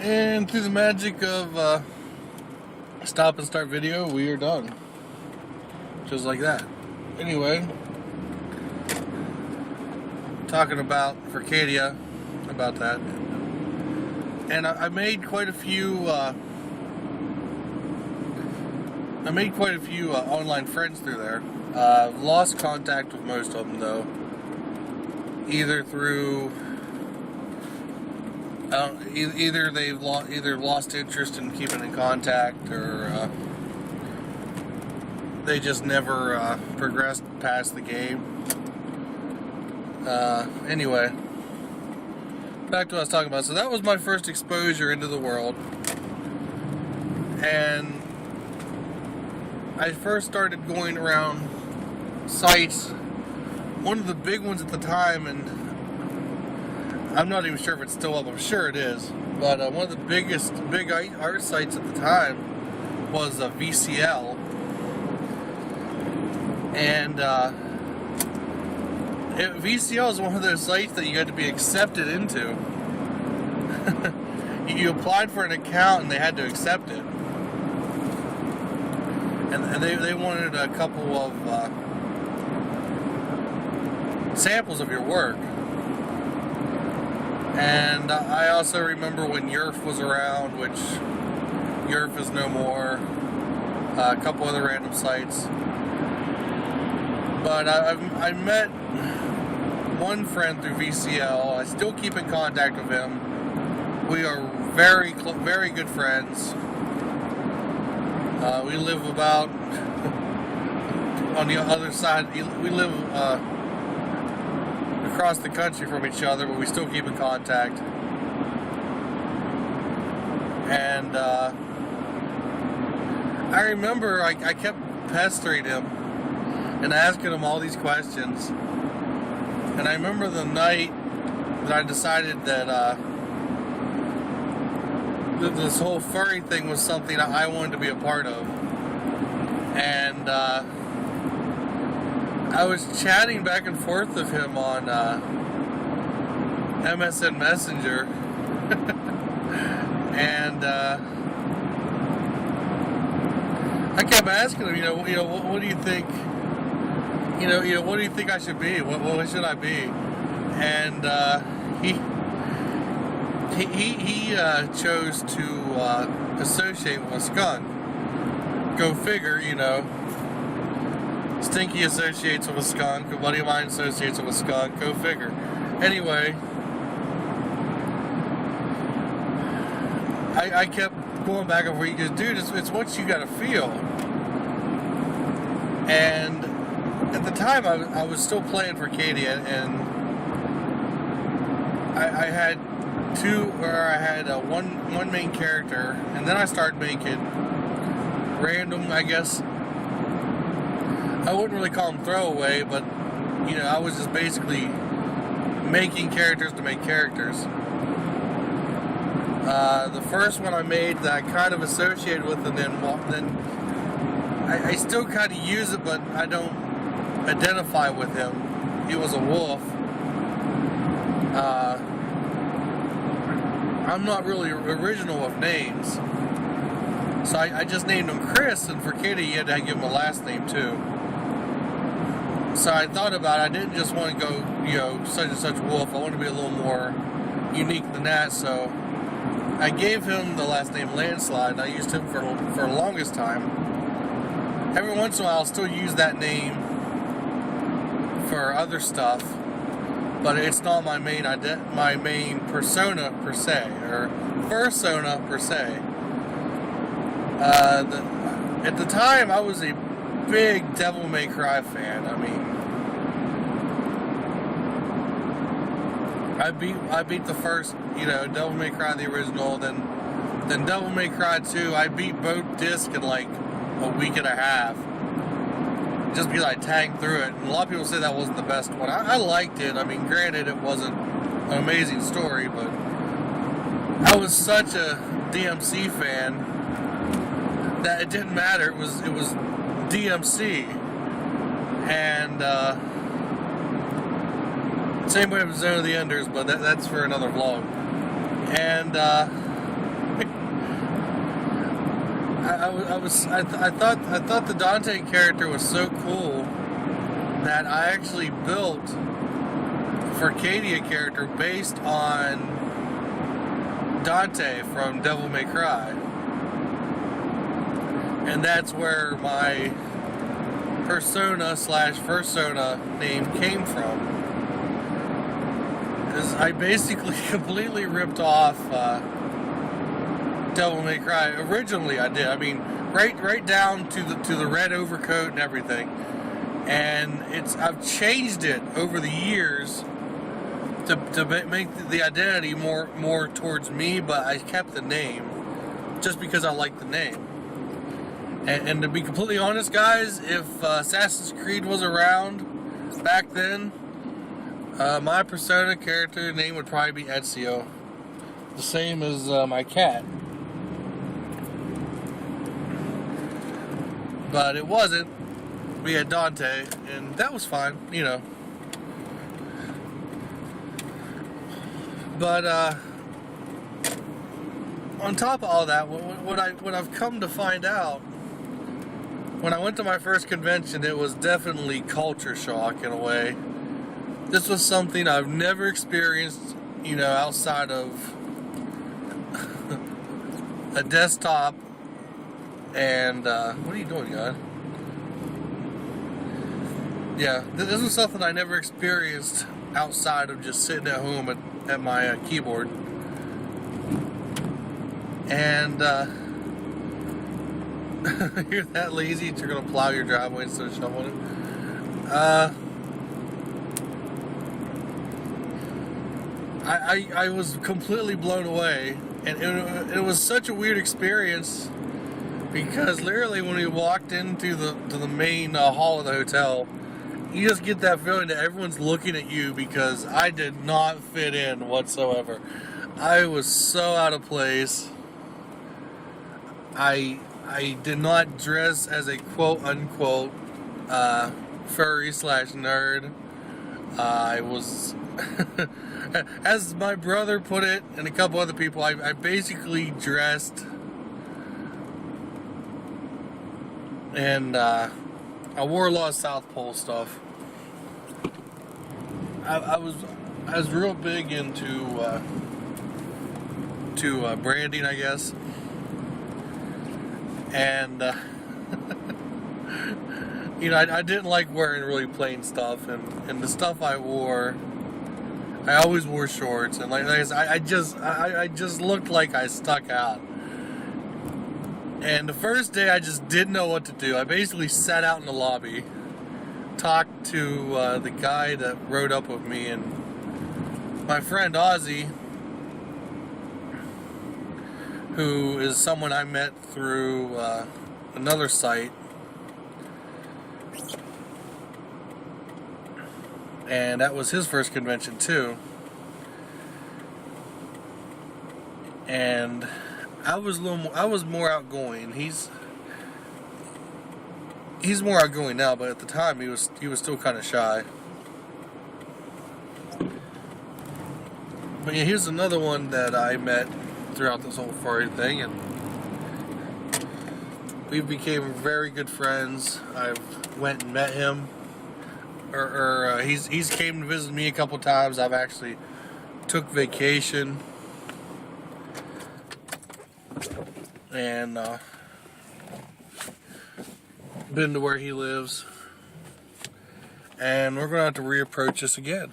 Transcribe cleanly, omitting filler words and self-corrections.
And through the magic of stop and start video, we are done. Just like that. Anyway, talking about Furcadia, about that. And I made quite a few online friends through there. I've lost contact with most of them though. Either through either they've lost interest in keeping in contact, or they just never progressed past the game. Anyway, back to what I was talking about. So that was my first exposure into the world, and I first started going around sites. One of the big ones at the time, and I'm not even sure if it's still up, I'm sure it is, but one of the big art sites at the time was VCL, and VCL is one of those sites that you had to be accepted into. You applied for an account and they had to accept it, and they wanted a couple of samples of your work. And I also remember when Yerf was around, which Yerf is no more, a couple other random sites. But I met one friend through VCL. I still keep in contact with him. We are very good friends. We live about on the other side. We live across the country from each other, but we still keep in contact. And I remember I kept pestering him and asking him all these questions. And I remember the night that I decided that this whole furry thing was something I wanted to be a part of. And I was chatting back and forth with him on MSN Messenger, and I kept asking him, what do you think? What do you think I should be? What should I be? And he chose to associate with a skunk. Go figure, Stinky associates with a skunk. A buddy of mine associates with a skunk. Go figure. Anyway, I kept going back and forth. He goes, dude, it's what you gotta feel. And at the time, I was still playing Furcadia, and I had one main character, and then I started making random, I guess. I wouldn't really call them throwaway, but I was just basically making characters to make characters. The first one I made that I kind of associated with, and then I still kind of use it, but I don't identify with him. He was a wolf. I'm not really original with names, so I just named him Chris, and for Kitty, you had to give him a last name too. So I thought about it. I didn't just want to go, such and such wolf. I wanted to be a little more unique than that, so I gave him the last name Landslide, and I used him for the longest time. Every once in a while, I'll still use that name for other stuff, but it's not my main persona per se, or fursona per se. At the time, I was a big Devil May Cry fan. I mean, I beat the first, Devil May Cry the original, then Devil May Cry 2. I beat both discs in like a week and a half, just because I tagged through it. And a lot of people say that wasn't the best one. I liked it. I mean, granted, it wasn't an amazing story, but I was such a DMC fan that it didn't matter. It was DMC, and same way with Zone of the Enders, but that's for another vlog. And I thought the Dante character was so cool that I actually built for Katie a character based on Dante from Devil May Cry, and that's where my persona/fursona name came from. Is I basically completely ripped off Devil May Cry. Originally, I did. I mean, right down to the red overcoat and everything. And I've changed it over the years to make the identity more towards me, but I kept the name just because I like the name. And to be completely honest, guys, if Assassin's Creed was around back then, my persona character name would probably be Ezio, the same as my cat. But it wasn't. We had Dante, and that was fine, you know. But on top of all that, what I've come to find out, when I went to my first convention, it was definitely culture shock in a way. This was something I've never experienced, you know, outside of a desktop. And what are you doing, God? Yeah, this was something I never experienced outside of just sitting at home at my keyboard. And you're that lazy that you're gonna plow your driveway instead of shoveling it. I was completely blown away, and it was such a weird experience because literally when we walked into the main hall of the hotel, you just get that feeling that everyone's looking at you because I did not fit in whatsoever. I was so out of place. I did not dress as a quote-unquote furry/nerd. I was, as my brother put it, and a couple other people, I basically dressed, and I wore a lot of South Pole stuff. I was real big into branding, I guess. And you know, I didn't like wearing really plain stuff, and the stuff I wore, I always wore shorts, and like I said, I just looked like I stuck out. And the first day, I just didn't know what to do. I basically sat out in the lobby, talked to the guy that rode up with me, and my friend Ozzy, who is someone I met through another site, and that was his first convention too. And I was more outgoing. He's more outgoing now, but at the time he was still kind of shy. But yeah, here's another one that I met throughout this whole furry thing, and we became very good friends. I went and met him, or he's came to visit me a couple times. I've actually took vacation and been to where he lives, and we're gonna have to reapproach this again.